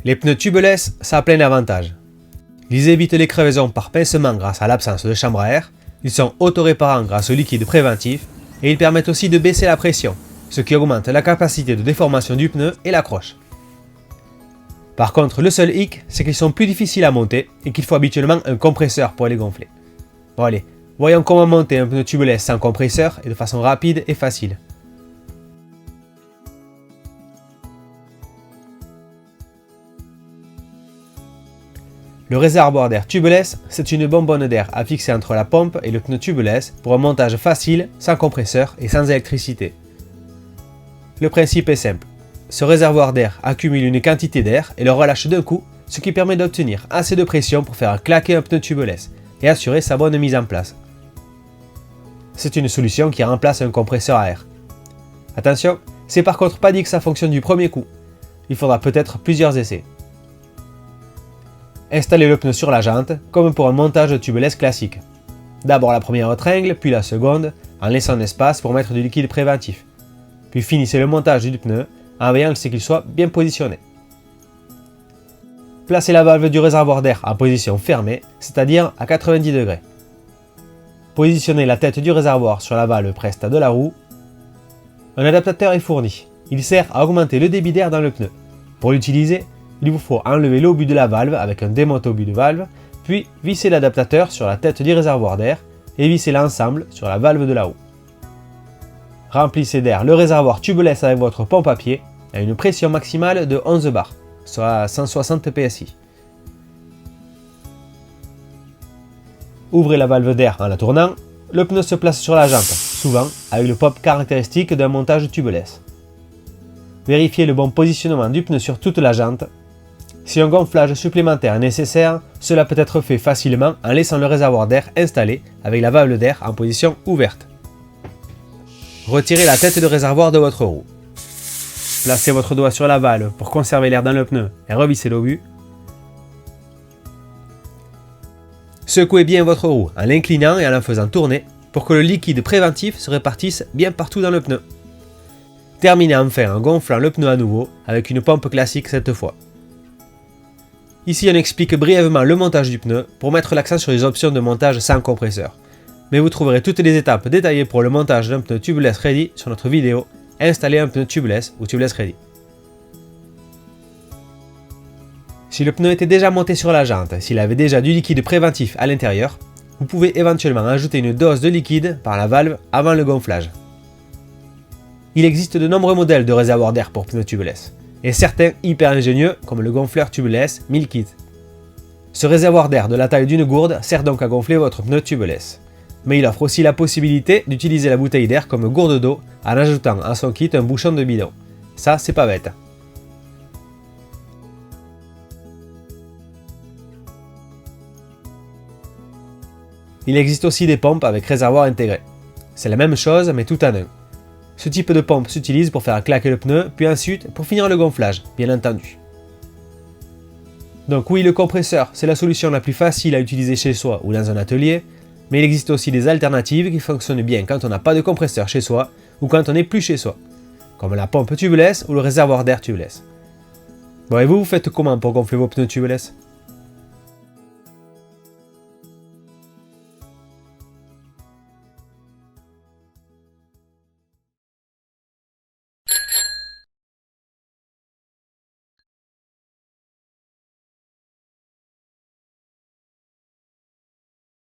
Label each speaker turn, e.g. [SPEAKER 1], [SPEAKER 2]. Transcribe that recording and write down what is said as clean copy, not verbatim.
[SPEAKER 1] Les pneus tubeless, ça a plein d'avantages. Ils évitent les crevaisons par pincement grâce à l'absence de chambre à air, ils sont autoréparants grâce au liquide préventif, et ils permettent aussi de baisser la pression, ce qui augmente la capacité de déformation du pneu et l'accroche. Par contre, le seul hic, c'est qu'ils sont plus difficiles à monter et qu'il faut habituellement un compresseur pour les gonfler. Bon allez, voyons comment monter un pneu tubeless sans compresseur et de façon rapide et facile. Le réservoir d'air tubeless, c'est une bonbonne d'air à fixer entre la pompe et le pneu tubeless pour un montage facile, sans compresseur et sans électricité. Le principe est simple. Ce réservoir d'air accumule une quantité d'air et le relâche d'un coup, ce qui permet d'obtenir assez de pression pour faire claquer un pneu tubeless et assurer sa bonne mise en place. C'est une solution qui remplace un compresseur à air. Attention, c'est par contre pas dit que ça fonctionne du premier coup. Il faudra peut-être plusieurs essais. Installez le pneu sur la jante, comme pour un montage tubeless classique. D'abord la première tringle, puis la seconde, en laissant un espace pour mettre du liquide préventif. Puis finissez le montage du pneu en veillant à ce qu'il soit bien positionné. Placez la valve du réservoir d'air en position fermée, c'est-à-dire à 90 degrés. Positionnez la tête du réservoir sur la valve presta de la roue. Un adaptateur est fourni. Il sert à augmenter le débit d'air dans le pneu. Pour l'utiliser, il vous faut enlever l'obus de la valve avec un démonte-obus de valve, puis visser l'adaptateur sur la tête du réservoir d'air et visser l'ensemble sur la valve de la roue. Remplissez d'air le réservoir tubeless avec votre pompe à pied à une pression maximale de 11 bars, soit 160 psi. Ouvrez la valve d'air en la tournant, le pneu se place sur la jante, souvent avec le pop caractéristique d'un montage tubeless. Vérifiez le bon positionnement du pneu sur toute la jante. Si un gonflage supplémentaire est nécessaire, cela peut être fait facilement en laissant le réservoir d'air installé avec la valve d'air en position ouverte. Retirez la tête de réservoir de votre roue. Placez votre doigt sur la valve pour conserver l'air dans le pneu et revissez l'obus. Secouez bien votre roue en l'inclinant et en la faisant tourner pour que le liquide préventif se répartisse bien partout dans le pneu. Terminez enfin en gonflant le pneu à nouveau avec une pompe classique cette fois. Ici on explique brièvement le montage du pneu pour mettre l'accent sur les options de montage sans compresseur. Mais vous trouverez toutes les étapes détaillées pour le montage d'un pneu tubeless ready sur notre vidéo Installer un pneu tubeless ou tubeless ready. Si le pneu était déjà monté sur la jante, s'il avait déjà du liquide préventif à l'intérieur, vous pouvez éventuellement ajouter une dose de liquide par la valve avant le gonflage. Il existe de nombreux modèles de réservoirs d'air pour pneus tubeless, et certains hyper ingénieux comme le gonfleur tubeless Milkit. Ce réservoir d'air de la taille d'une gourde sert donc à gonfler votre pneu tubeless. Mais il offre aussi la possibilité d'utiliser la bouteille d'air comme gourde d'eau en ajoutant à son kit un bouchon de bidon. Ça, c'est pas bête. Il existe aussi des pompes avec réservoir intégré. C'est la même chose mais tout en un. Ce type de pompe s'utilise pour faire claquer le pneu, puis ensuite pour finir le gonflage, bien entendu. Donc oui, le compresseur, c'est la solution la plus facile à utiliser chez soi ou dans un atelier, mais il existe aussi des alternatives qui fonctionnent bien quand on n'a pas de compresseur chez soi ou quand on n'est plus chez soi, comme la pompe tubeless ou le réservoir d'air tubeless. Bon et vous faites comment pour gonfler vos pneus tubeless ?